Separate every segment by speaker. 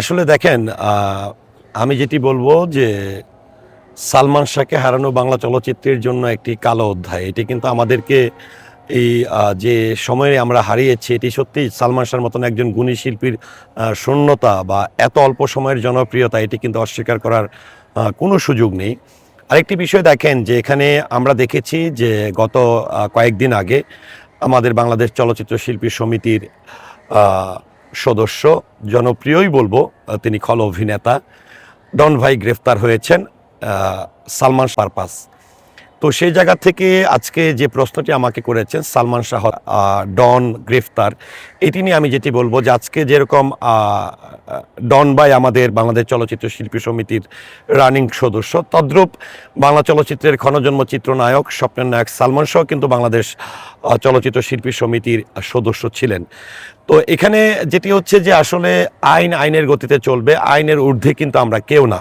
Speaker 1: আসলে দেখেন, আমি যেটি বলবো যে সালমান শাহকে হারানো বাংলা চলচ্চিত্রের জন্য একটি কালো অধ্যায়। এটি কিন্তু আমাদেরকে এই যে সময়ে আমরা হারিয়েছি, এটি সত্যিই সালমান শাহর মতন একজন গুণী শিল্পীর শূন্যতা বা এত অল্প সময়ের জনপ্রিয়তা, এটি কিন্তু অস্বীকার করার কোনো সুযোগ নেই। আরেকটি বিষয় দেখেন যে এখানে আমরা দেখেছি যে গত কয়েকদিন আগে আমাদের বাংলাদেশ চলচ্চিত্র শিল্পী সমিতির সদস্য, জনপ্রিয়ই বলবো, তিনি খল অভিনেতা ডন ভাই গ্রেফতার হয়েছেন সালমান পারপাস। তো সেই জায়গা থেকে আজকে যে প্রশ্নটি আমাকে করেছেন সালমান শাহ ডন গ্রেফতার, এটি নিয়ে আমি যেটি বলবো যে আজকে যেরকম ডন ভাই আমাদের বাংলাদেশ চলচ্চিত্র শিল্পী সমিতির রানিং সদস্য, তদ্রূপ বাংলা চলচ্চিত্রের ক্ষণজন্ম চিত্রনায়ক স্বপ্নের নায়ক সালমান শাহ কিন্তু বাংলাদেশ চলচ্চিত্র শিল্পী সমিতির সদস্য ছিলেন। তো এখানে যেটি হচ্ছে যে আসলে আইনের গতিতে চলবে, আইনের ঊর্ধ্বে কিন্তু আমরা কেউ না।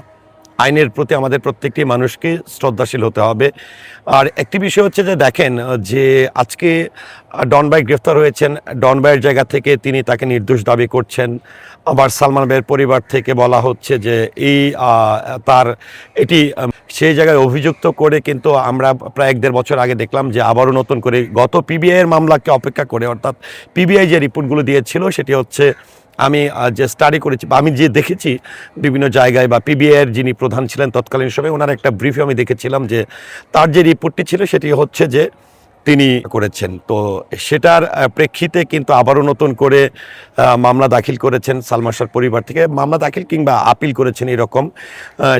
Speaker 1: আইনের প্রতি আমাদের প্রত্যেকটি মানুষকে শ্রদ্ধাশীল হতে হবে। আর একটি বিষয় হচ্ছে যে দেখেন যে আজকে ডন ভাই গ্রেফতার হয়েছেন, ডন ভাইয়ের জায়গা থেকে তিনি তাকে নির্দোষ দাবি করছেন। আবার সালমান ভাইয়ের পরিবার থেকে বলা হচ্ছে যে তার এটি সেই জায়গায় অভিযুক্ত করে কিন্তু আমরা প্রায় 1-1.5 বছর আগে দেখলাম যে আবারও নতুন করে গত পিবিআইয়ের মামলাকে অপেক্ষা করে, অর্থাৎ পিবিআই যে রিপোর্টগুলো দিয়েছিল সেটি হচ্ছে, আমি যে স্টাডি করেছি বা আমি যে দেখেছি বিভিন্ন জায়গায়, বা পিবিআইয়ের যিনি প্রধান ছিলেন তৎকালীন সময়ে, ওনার একটা ব্রিফে আমি দেখেছিলাম যে তার যে রিপোর্টটি ছিল সেটি হচ্ছে যে তিনি করেছেন। তো সেটার প্রেক্ষিতে কিন্তু আবারও নতুন করে মামলা দাখিল করেছেন সালমান শাহর পরিবার থেকে, মামলা দাখিল কিংবা আপিল করেছেন এরকম।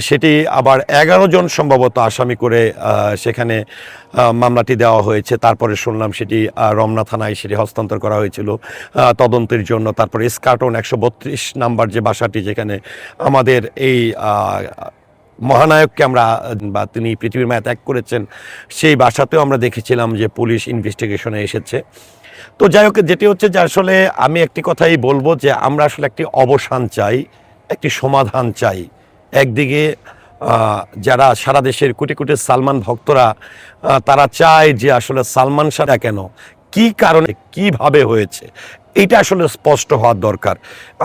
Speaker 1: সেটি আবার 11 জন সম্ভবত আসামি করে সেখানে মামলাটি দেওয়া হয়েছে। তারপরে শুনলাম সেটি রমনা থানায় সেটি হস্তান্তর করা হয়েছিল তদন্তের জন্য। তারপরে স্কার্টন 132 নাম্বার যে বাসাটি, যেখানে আমাদের এই মহানায়ককে আমরা বা তিনি পৃথিবীর মায়া ত্যাগ করেছেন, সেই বাসাতেও আমরা দেখেছিলাম যে পুলিশ ইনভেস্টিগেশনে এসেছে। তো যাই হোক, যেটি হচ্ছে যে আসলে আমি একটি কথাই বলবো যে আমরা আসলে একটি অবসান চাই, একটি সমাধান চাই। একদিকে যারা সারা দেশের কোটি কোটি সালমান ভক্তরা, তারা চায় যে আসলে সালমান শাহ কেন, কী কারণে, কীভাবে হয়েছে, এইটা আসলে স্পষ্ট হওয়ার দরকার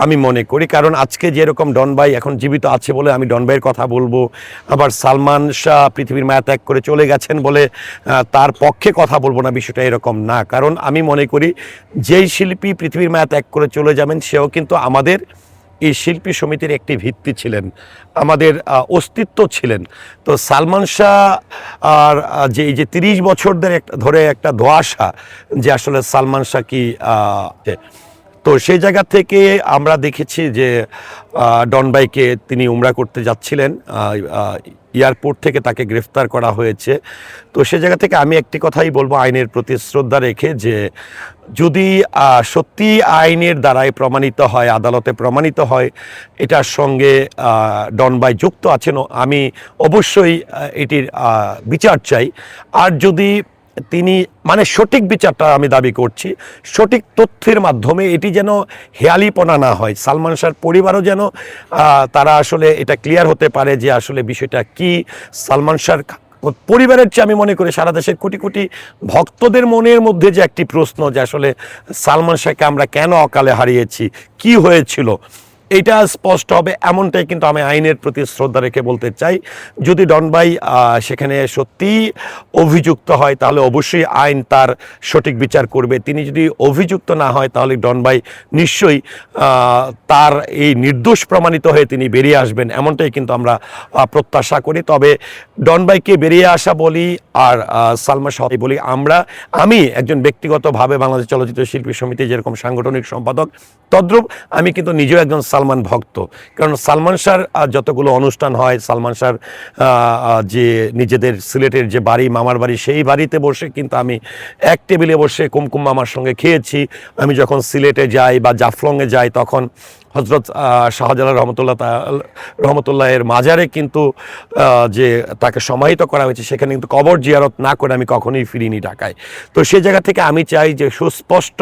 Speaker 1: আমি মনে করি। কারণ আজকে যেরকম ডন ভাই এখন জীবিত আছে বলে আমি ডন ভাইয়ের কথা বলবো, আবার সালমান শাহ পৃথিবীর মায়া ত্যাগ করে চলে গেছেন বলে তার পক্ষে কথা বলবো না, বিষয়টা এরকম না। কারণ আমি মনে করি যেই শিল্পী পৃথিবীর মায়া ত্যাগ করে চলে যাবেন সেও কিন্তু আমাদের এই শিল্পী সমিতির একটি ভিত্তি ছিলেন, আমাদের অস্তিত্ব ছিলেন। তো সালমান শাহ আর যে এই যে 30 বছর ধরে একটা ধোঁয়াশা যে আসলে সালমান শাহ কি, তো সেই জায়গা থেকে আমরা দেখেছি যে ডন ভাইকে তিনি উমরা করতে যাচ্ছিলেন, এয়ারপোর্ট থেকে তাকে গ্রেফতার করা হয়েছে। তো সে জায়গা থেকে আমি একটি কথাই বলবো, আইনের প্রতি শ্রদ্ধা রেখে, যে যদি সত্যি আইনের দ্বারাই প্রমাণিত হয়, আদালতে প্রমাণিত হয় এটার সঙ্গে ডন ভাই যুক্ত আছেন, আমি অবশ্যই এটির বিচার চাই। আর যদি তিনি মানে সঠিক বিচারটা আমি দাবি করছি, সঠিক তথ্যের মাধ্যমে, এটি যেন হেয়ালিপনা না হয়, সালমান শাহর পরিবারও যেন তারা আসলে এটা ক্লিয়ার হতে পারে যে আসলে বিষয়টা কি। সালমান শাহর পরিবারের চেয়ে আমি মনে করি সারা দেশের কোটি কোটি ভক্তদের মনের মধ্যে যে একটি প্রশ্ন যে আসলে সালমান শাহকে আমরা কেন অকালে হারিয়েছি, কি হয়েছিল, এটা স্পষ্ট হবে, এমনটাই কিন্তু আমি আইনের প্রতি শ্রদ্ধা রেখে বলতে চাই। যদি ডন ভাই সেখানে সত্যিই অভিযুক্ত হয় তাহলে অবশ্যই আইন তার সঠিক বিচার করবে। তিনি যদি অভিযুক্ত না হয় তাহলে ডন ভাই নিশ্চয়ই তার এই নির্দোষ প্রমাণিত হয়ে তিনি বেরিয়ে আসবেন, এমনটাই কিন্তু আমরা প্রত্যাশা করি। তবে ডন ভাইকে বেরিয়ে আসা বলি আর সালমান শাহ বলি, আমি একজন ব্যক্তিগতভাবে বাংলাদেশ চলচ্চিত্র শিল্পী সমিতি যেরকম সাংগঠনিক সম্পাদক, তদ্রূপ আমি কিন্তু নিজেও একজন সালমান ভক্ত। কারণ সালমান শাহর যতগুলো অনুষ্ঠান হয়, সালমান শাহর যে নিজেদের সিলেটের যে বাড়ি, মামার বাড়ি, সেই বাড়িতে বসে কিন্তু আমি এক টেবিলে বসে কুমকুম মামার সঙ্গে খেয়েছি। আমি যখন সিলেটে যাই বা জাফলংয়ে যাই, তখন হজরত শাহজালাল রহমতুল্লাহের মাজারে কিন্তু যে তাকে সমাহিত করা হয়েছে, সেখানে কিন্তু কবর জিয়ারত না করে আমি কখনোই ফিরিনি ঢাকায়। তো সেই জায়গা থেকে আমি চাই যে সুস্পষ্ট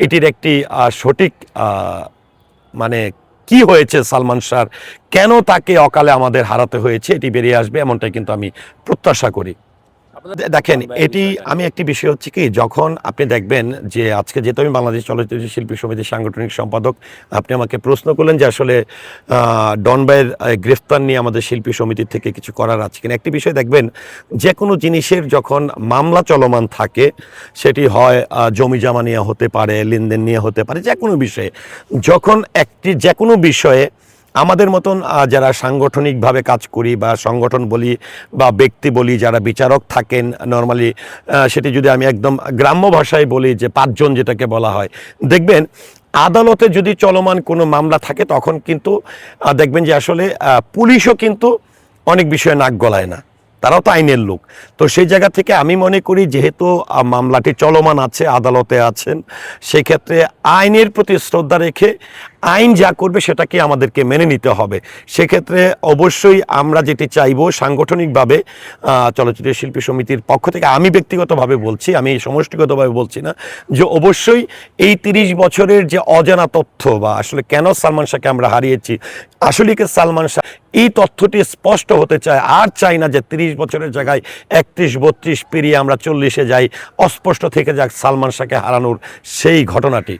Speaker 1: এটির একটি সঠিক মানে কি হয়েছে সালমান শাহর, কেন তাকে অকালে আমাদের হারাতে হয়েছে, এটি বেরিয়ে আসবে, এমনটাই কিন্তু আমি প্রত্যাশা করি। দেখেন এটি আমি একটি বিষয় হচ্ছে কি, যখন আপনি দেখবেন যে আজকে যেহেতু আমি বাংলাদেশ চলচ্চিত্র শিল্পী সমিতির সাংগঠনিক সম্পাদক, আপনি আমাকে প্রশ্ন করলেন যে আসলে ডন ভাইয়ের গ্রেফতার নিয়ে আমাদের শিল্পী সমিতির থেকে কিছু করার আছে কিনা। একটি বিষয় দেখবেন, যে কোনো জিনিসের যখন মামলা চলমান থাকে, সেটি হয় জমি জমা নিয়ে হতে পারে, লেনদেন নিয়ে হতে পারে, যে কোনো বিষয়ে, যখন যে কোনো বিষয়ে আমাদের মতন যারা সাংগঠনিকভাবে কাজ করি বা সংগঠন বলি বা ব্যক্তি বলি, যারা বিচারক থাকেন নর্মালি, সেটি যদি আমি একদম গ্রাম্য ভাষায় বলি যে পাঁচজন যেটাকে বলা হয়, দেখবেন আদালতে যদি চলমান কোনো মামলা থাকে তখন কিন্তু দেখবেন যে আসলে পুলিশও কিন্তু অনেক বিষয়ে নাক গলায় না, তারাও তো আইনের লোক। তো সেই জায়গা থেকে আমি মনে করি যেহেতু মামলাটি চলমান আছে, আদালতে আছেন, সেক্ষেত্রে আইনের প্রতি শ্রদ্ধা রেখে আইন যা করবে সেটাকে আমাদেরকে মেনে নিতে হবে। সেক্ষেত্রে অবশ্যই আমরা যেটি চাইবো সাংগঠনিকভাবে, চলচ্চিত্র শিল্পী সমিতির পক্ষ থেকে, আমি ব্যক্তিগতভাবে বলছি, আমি সমষ্টিগতভাবে বলছি না, যে অবশ্যই এই 30 বছরের যে অজানা তথ্য বা আসলে কেন সালমান শাহকে আমরা হারিয়েছি, আসলে কি সালমান শাহ, এই তথ্যটি স্পষ্ট হতে চায়। আর চাই না যে 30 বছরের জায়গায় 31-32 পেরিয়ে আমরা 40-এ যাই, অস্পষ্ট থেকে যাক সালমান শাহকে হারানোর সেই ঘটনাটি।